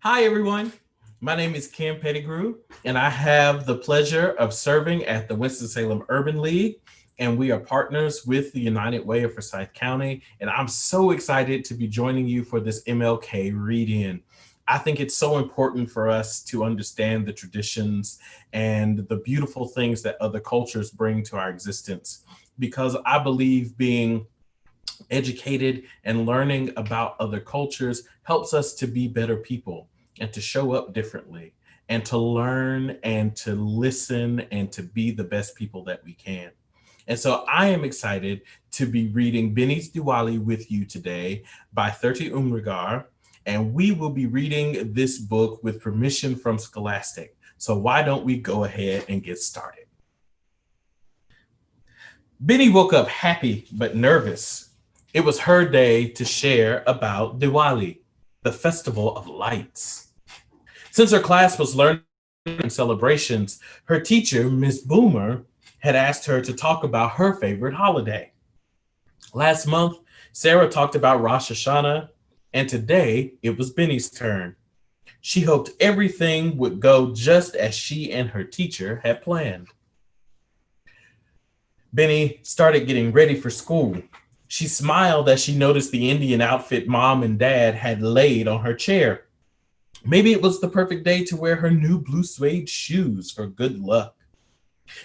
Hi, everyone. My name is Cam Pettigrew, and I have the pleasure of serving at the Winston-Salem Urban League, and we are partners with the United Way of Forsyth County, and I'm so excited to be joining you for this MLK read-in. I think it's so important for us to understand the traditions and the beautiful things that other cultures bring to our existence, because I believe being educated and learning about other cultures helps us to be better people and to show up differently and to learn and to listen and to be the best people that we can. And so I am excited to be reading Binny's Diwali with you today by 30 Umrigar. And we will be reading this book with permission from Scholastic. So why don't we go ahead and get started? Binny woke up happy but nervous. It was her day to share about Diwali, the festival of lights. Since her class was learning celebrations, her teacher, Miss Boomer, had asked her to talk about her favorite holiday. Last month, Sarah talked about Rosh Hashanah, and today it was Benny's turn. She hoped everything would go just as she and her teacher had planned. Benny started getting ready for school. She smiled as she noticed the Indian outfit mom and dad had laid on her chair. Maybe it was the perfect day to wear her new blue suede shoes for good luck.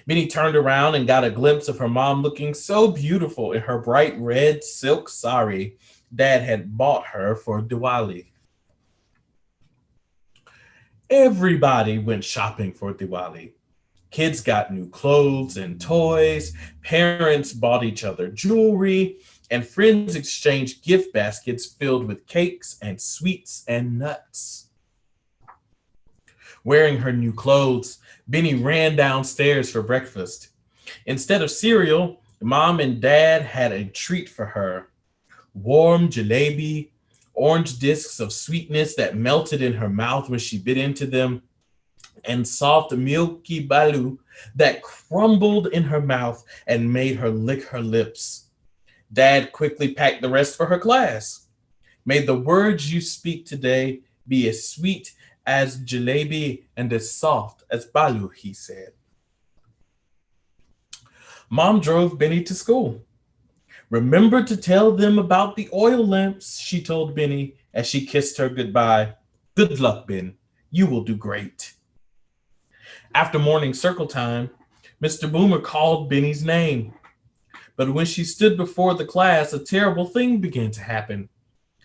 Benny turned around and got a glimpse of her mom looking so beautiful in her bright red silk sari dad had bought her for Diwali. Everybody went shopping for Diwali. Kids got new clothes and toys, parents bought each other jewelry, and friends exchanged gift baskets filled with cakes and sweets and nuts. Wearing her new clothes, Benny ran downstairs for breakfast. Instead of cereal, mom and dad had a treat for her: warm jalebi, orange discs of sweetness that melted in her mouth when she bit into them, and soft milky balu that crumbled in her mouth and made her lick her lips. Dad quickly packed the rest for her class. May the words you speak today be as sweet as jalebi and as soft as balu, he said. Mom drove Benny to school. Remember to tell them about the oil lamps, she told Benny as she kissed her goodbye. Good luck, Ben. You will do great. After morning circle time, Mr. Boomer called Benny's name. But when she stood before the class, a terrible thing began to happen.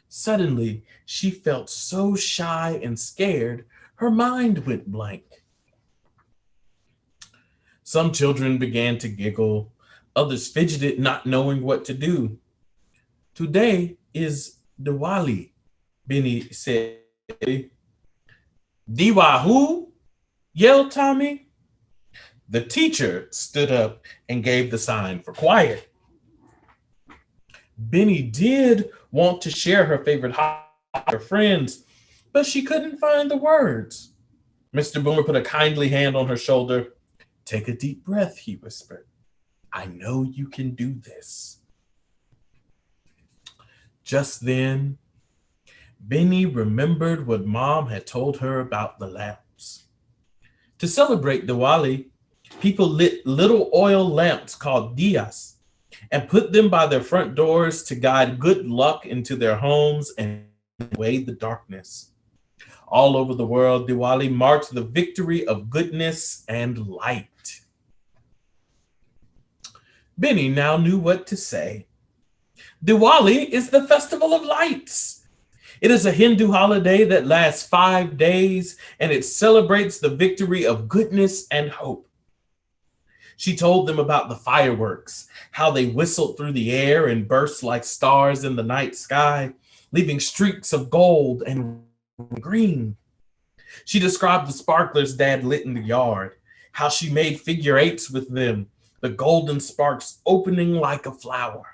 Suddenly, she felt so shy and scared, her mind went blank. Some children began to giggle, others fidgeted, not knowing what to do. Today is Diwali, Benny said. Diwa who? Yelled Tommy. The teacher stood up and gave the sign for quiet. Benny did want to share her favorite hobby with her friends, but she couldn't find the words. Mr. Boomer put a kindly hand on her shoulder. Take a deep breath, he whispered. I know you can do this. Just then, Benny remembered what Mom had told her about the lamps. To celebrate Diwali, people lit little oil lamps called diyas and put them by their front doors to guide good luck into their homes and away the darkness. All over the world, Diwali marks the victory of goodness and light. Benny now knew what to say. Diwali is the festival of lights. It is a Hindu holiday that lasts 5 days, and it celebrates the victory of goodness and hope. She told them about the fireworks, how they whistled through the air and burst like stars in the night sky, leaving streaks of gold and green. She described the sparklers Dad lit in the yard, how she made figure eights with them, the golden sparks opening like a flower.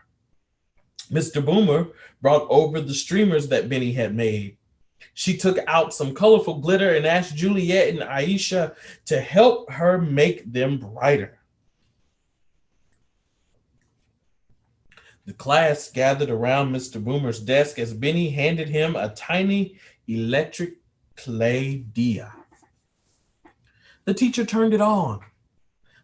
Mr. Boomer brought over the streamers that Benny had made. She took out some colorful glitter and asked Juliet and Aisha to help her make them brighter. The class gathered around Mr. Boomer's desk as Benny handed him a tiny electric Play Dia. The teacher turned it on.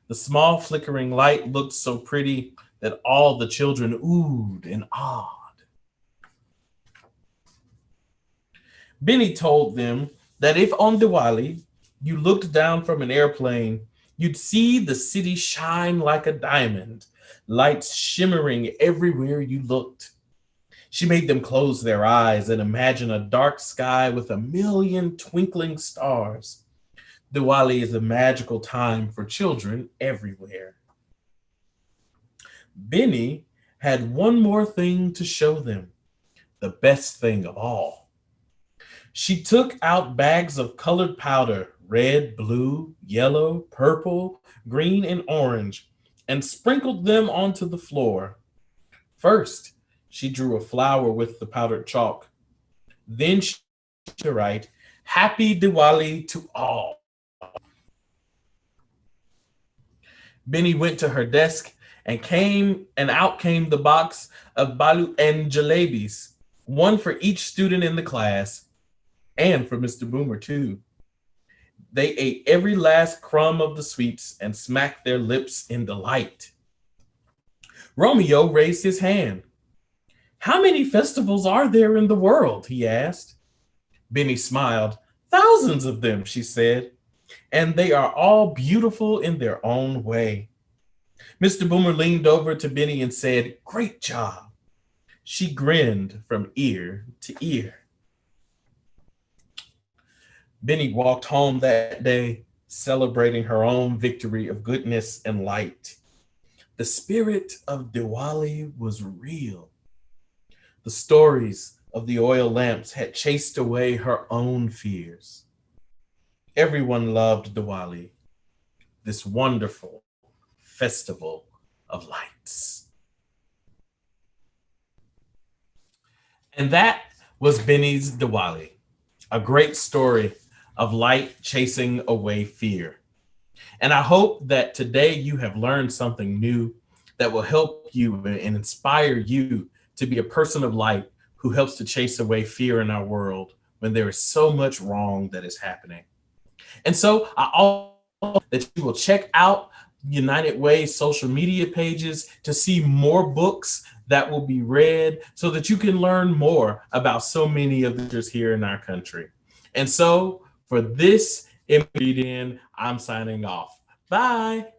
The small flickering light looked so pretty that all the children oohed and awed. Binny told them that if on Diwali you looked down from an airplane, you'd see the city shine like a diamond, lights shimmering everywhere you looked. She made them close their eyes and imagine a dark sky with a million twinkling stars. Diwali is a magical time for children everywhere. Binny had one more thing to show them, the best thing of all. She took out bags of colored powder, red, blue, yellow, purple, green, and orange, and sprinkled them onto the floor. First, she drew a flower with the powdered chalk. Then she to write, Happy Diwali to all. Benny went to her desk and out came the box of balu and jalebis, one for each student in the class, and for Mr. Boomer too. They ate every last crumb of the sweets and smacked their lips in delight. Romeo raised his hand. How many festivals are there in the world? He asked. Benny smiled. Thousands of them, she said, and they are all beautiful in their own way. Mr. Boomer leaned over to Benny and said, Great job. She grinned from ear to ear. Benny walked home that day, celebrating her own victory of goodness and light. The spirit of Diwali was real. The stories of the oil lamps had chased away her own fears. Everyone loved Diwali, this wonderful festival of lights. And that was Benny's Diwali, a great story of light chasing away fear. And I hope that today you have learned something new that will help you and inspire you to be a person of light who helps to chase away fear in our world when there is so much wrong that is happening. And so I hope that you will check out United Way social media pages to see more books that will be read so that you can learn more about so many of the teachers here in our country. And so for this ingredient, I'm signing off. Bye.